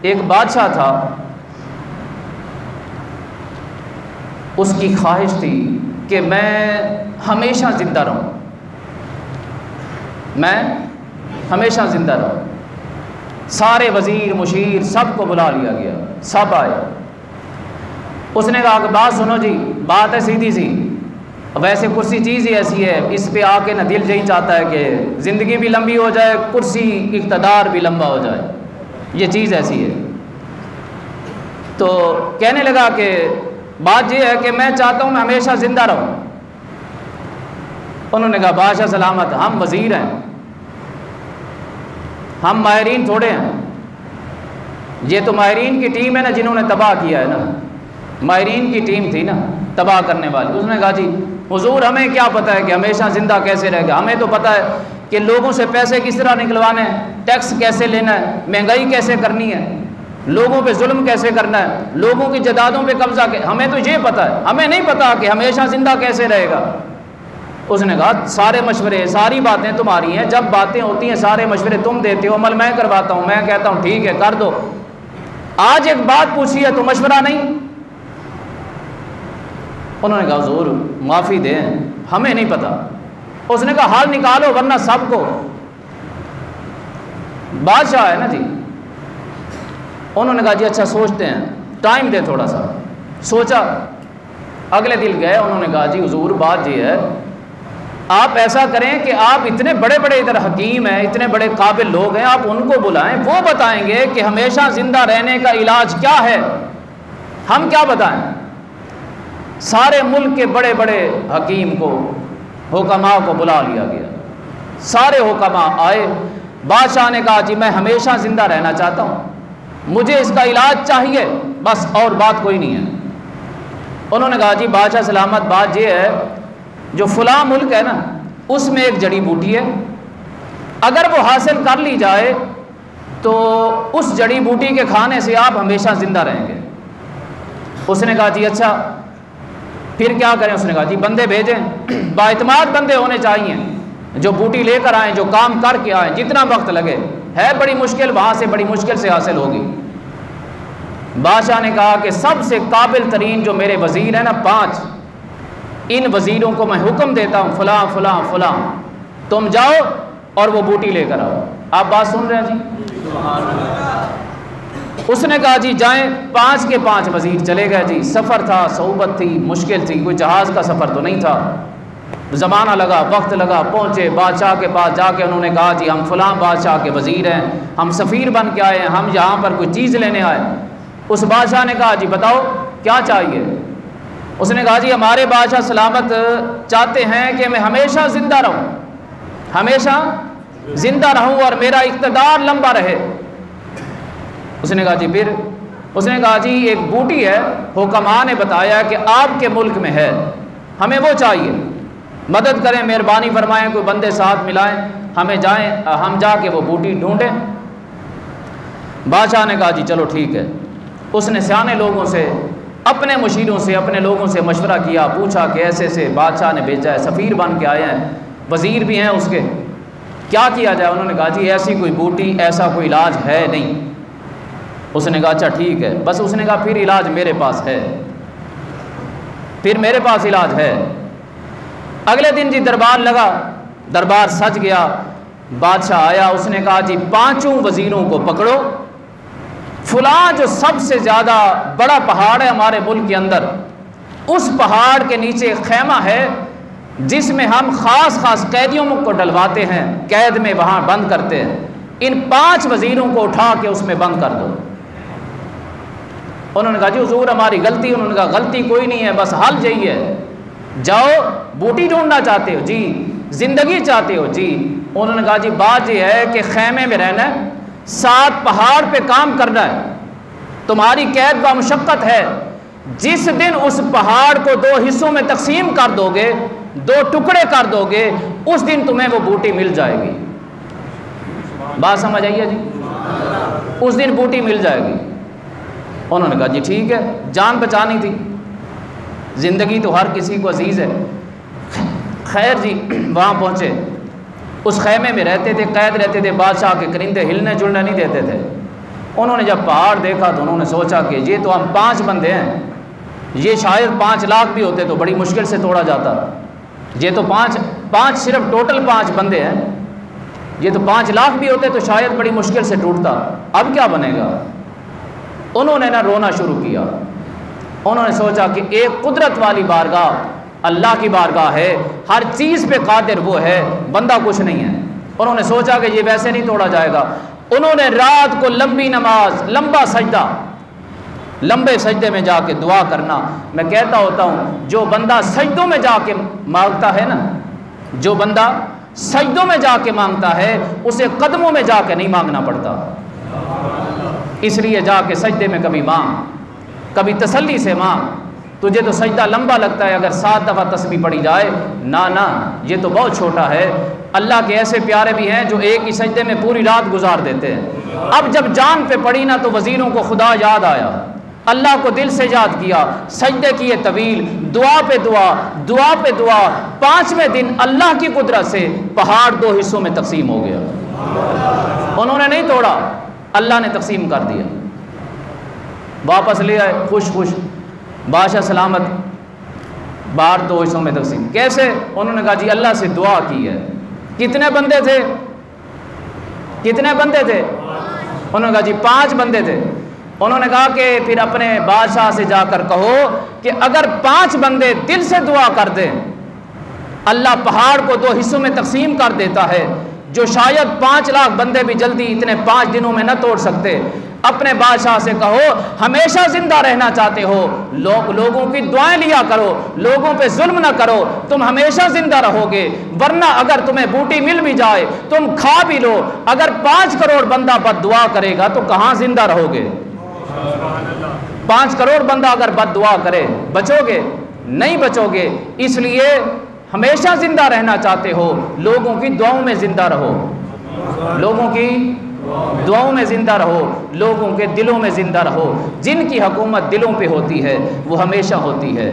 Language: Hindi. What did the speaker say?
एक बादशाह था, उसकी ख्वाहिश थी कि मैं हमेशा ज़िंदा रहूं, मैं हमेशा ज़िंदा रहूं। सारे वज़ीर मुशीर सबको बुला लिया गया, सब आए। उसने कहा कि बात सुनो जी, बात है सीधी सी, वैसे कुर्सी चीज़ ही ऐसी है, इस पे आके ना दिल यही चाहता है कि ज़िंदगी भी लंबी हो जाए, कुर्सी इक़्तिदार भी लंबा हो जाए, ये चीज़ ऐसी है। तो कहने लगा कि बात यह है कि मैं चाहता हूँ मैं हमेशा ज़िंदा रहूँ। उन्होंने कहा बादशाह सलामत, हम वज़ीर हैं, हम माहिरीन थोड़े हैं, ये तो माहिरीन की टीम है ना जिन्होंने तबाह किया है ना, माहिरीन की टीम थी ना तबाह करने वाली। उसने कहा जी हुजूर हमें क्या पता है कि हमेशा ज़िंदा कैसे रहेगा, हमें तो पता है कि लोगों से पैसे किस तरह निकलवाने हैं, टैक्स कैसे लेना है, महंगाई कैसे करनी है, लोगों पे जुल्म कैसे करना है, लोगों की जायदादों पे कब्जा हमें तो ये पता है, हमें नहीं पता कि हमेशा ज़िंदा कैसे रहेगा। उसने कहा सारे मशवरे सारी बातें तुम्हारी हैं, जब बातें होती हैं सारे मशवरे तुम देते हो, अमल मैं करवाता हूँ, मैं कहता हूँ ठीक है कर दो। आज एक बात पूछी है तो मशवरा नहीं। उन्होंने कहा हुजूर माफ़ी दें, हमें नहीं पता। उसने कहा हाल निकालो वरना सबको। बादशाह है ना जी। उन्होंने कहा जी अच्छा सोचते हैं, टाइम दे थोड़ा सा। सोचा, अगले दिन गए, उन्होंने कहा जी हुजूर बात ये है, आप ऐसा करें कि आप इतने बड़े बड़े इधर हकीम हैं, इतने बड़े काबिल लोग हैं, आप उनको बुलाएं, वो बताएंगे कि हमेशा ज़िंदा रहने का इलाज क्या है, हम क्या बताएं। सारे मुल्क के बड़े बड़े हकीम को, हुक्मा को बुला लिया गया, सारे हुक्मा आए। बादशाह ने कहा जी मैं हमेशा ज़िंदा रहना चाहता हूँ, मुझे इसका इलाज चाहिए, बस और बात कोई नहीं है। उन्होंने कहा जी बादशाह सलामत, बात ये है जो फ़लाँ मुल्क है ना उसमें एक जड़ी बूटी है, अगर वो हासिल कर ली जाए तो उस जड़ी बूटी के खाने से आप हमेशा ज़िंदा रहेंगे। उसने कहा जी अच्छा फिर क्या करें। उसने कहा जी बंदे भेजें, बाइतमाद बंदे होने चाहिए, जो बूटी लेकर आएँ, जो काम करके आएँ, जितना वक्त लगे, है बड़ी मुश्किल, वहाँ से बड़ी मुश्किल से हासिल होगी। बादशाह ने कहा कि सबसे काबिल तरीन जो मेरे वज़ीर हैं ना 5, इन वज़ीरों को मैं हुक्म देता हूँ फ़लाँ फ़लाँ फ़लाँ, तुम जाओ और वो बूटी लेकर आओ। आप बात सुन रहे हैं जी। उसने कहा जी जाएं, 5 के 5 वज़ीर चले गए जी। सफ़र था, सोबत थी, मुश्किल थी, कोई जहाज़ का सफ़र तो नहीं था, ज़माना लगा, वक्त लगा। पहुँचे बादशाह के पास, जाके उन्होंने कहा जी हम फ़लाँ बादशाह के वज़ीर हैं, हम सफ़ीर बन के आए हैं, हम यहाँ पर कोई चीज़ लेने आए। उस बादशाह ने कहा जी बताओ क्या चाहिए। उसने कहा जी हमारे बादशाह सलामत चाहते हैं कि मैं हमेशा ज़िंदा रहूँ, हमेशा ज़िंदा रहूँ और मेरा इक़्तिदार लंबा रहे। उसने कहा जी फिर। उसने कहा जी एक बूटी है, हुक्मा ने बताया कि आपके मुल्क में है, हमें वो चाहिए, मदद करें, मेहरबानी फरमाएं, कोई बंदे साथ मिलाएं, हमें जाएं, हम जाके वो बूटी ढूंढें। बादशाह ने कहा जी चलो ठीक है। उसने सियाने लोगों से, अपने मुशीरों से, अपने लोगों से मशवरा किया, पूछा कि ऐसे से बादशाह ने भेजा है, सफ़ीर बन के आए हैं, वज़ीर भी हैं उसके, क्या किया जाए। उन्होंने कहा जी ऐसी कोई बूटी, ऐसा कोई इलाज है नहीं। उसने कहा अच्छा ठीक है। बस उसने कहा फिर इलाज मेरे पास है, फिर मेरे पास इलाज है। अगले दिन जी दरबार लगा, दरबार सज गया। बादशाह आया, उसने कहा जी 5 वज़ीरों को पकड़ो, फलां जो सबसे ज़्यादा बड़ा पहाड़ है हमारे मुल्क के अंदर, उस पहाड़ के नीचे एक खैमा है जिसमें हम ख़ास कैदियों को डलवाते हैं, कैद में वहाँ बंद करते हैं, इन 5 वज़ीरों को उठा के उसमें बंद कर दो। उन्होंने कहा जी हुजूर हमारी गलती। उन्होंने कहा गलती कोई नहीं है, बस हल यही है, जाओ बूटी ढूंढना चाहते हो जी, ज़िंदगी चाहते हो जी। उन्होंने कहा जी बात यह है कि खैमे में रहना है, 7 पहाड़ पे काम करना है, तुम्हारी कैद व मुशक्क़त है, जिस दिन उस पहाड़ को 2 हिस्सों में तकसीम कर दोगे, 2 टुकड़े कर दोगे, उस दिन तुम्हें वो बूटी मिल जाएगी। बात समझ आई है जी, उस दिन बूटी मिल जाएगी। उन्होंने कहा जी ठीक है, जान बचानी थी, ज़िंदगी तो हर किसी को अजीज़ है। खैर जी वहाँ पहुँचे, उस खैमे में रहते थे, कैद रहते थे, बादशाह के करिंदे हिलने जुलने नहीं देते थे। उन्होंने जब पहाड़ देखा तो उन्होंने सोचा कि ये तो हम 5 बंदे हैं, ये शायद 5 लाख भी होते तो बड़ी मुश्किल से तोड़ा जाता। ये तो पाँच सिर्फ टोटल 5 बंदे हैं, ये तो 5 लाख भी होते तो शायद बड़ी मुश्किल से टूटता। अब क्या बनेगा? उन्होंने ना रोना शुरू किया। उन्होंने सोचा कि एक कुदरत वाली बारगाह अल्लाह की बारगाह है, हर चीज़ पे कादिर वो है, बंदा कुछ नहीं है। उन्होंने सोचा कि ये वैसे नहीं तोड़ा जाएगा। उन्होंने रात को लंबी नमाज, लंबा सजदा, लंबे सजदे में जाके दुआ करना। मैं कहता होता हूँ जो बंदा सजदों में जाके मांगता है ना, जो बंदा सजदों में जाके मांगता है उसे कदमों में जाके नहीं मांगना पड़ता। इसलिए जाके सजदे में कभी मांग, कभी तसल्ली से मांग। तुझे तो सजदा लंबा लगता है, अगर 7 दफ़ा तस्बीह पढ़ी जाए, ना ना, ये तो बहुत छोटा है। अल्लाह के ऐसे प्यारे भी हैं जो एक ही सजदे में पूरी रात गुजार देते हैं। अब जब जान पे पड़ी ना तो वज़ीरों को खुदा याद आया, अल्लाह को दिल से याद किया, सजदे किए तवील, दुआ पे दुआ, दुआ पे दुआ। 5वें दिन अल्लाह की कुदरत से पहाड़ 2 हिस्सों में तकसीम हो गया। उन्होंने नहीं तोड़ा, अल्लाह ने तकसीम कर दिया। वापस ले आए खुश खुश, बादशाह सलामत, बाहर 2 हिस्सों में तकसीम। कैसे? उन्होंने कहा जी अल्लाह से दुआ की है। कितने बंदे थे? कितने बंदे थे? उन्होंने कहा जी 5 बंदे थे। उन्होंने कहा कि फिर अपने बादशाह से जाकर कहो कि अगर 5 बंदे दिल से दुआ कर दें, अल्लाह पहाड़ को 2 हिस्सों में तकसीम कर देता है, जो शायद 5 लाख बंदे भी जल्दी इतने 5 दिनों में न तोड़ सकते। अपने बादशाह से कहो हमेशा जिंदा रहना चाहते हो, लोगों की दुआएं लिया करो, लोगों पे जुल्म ना करो, तुम हमेशा जिंदा रहोगे। वरना अगर तुम्हें बूटी मिल भी जाए तुम खा भी लो, अगर 5 करोड़ बंदा बद्दुआ करेगा तो कहाँ जिंदा रहोगे? 5 करोड़ बंदा अगर बद्दुआ करे, बचोगे? नहीं बचोगे। इसलिए हमेशा जिंदा रहना चाहते हो, लोगों की दुआओं में जिंदा रहो, लोगों की दुआओं में जिंदा रहो, लोगों के दिलों में जिंदा रहो। जिनकी हुकूमत दिलों पे होती है वो हमेशा होती है।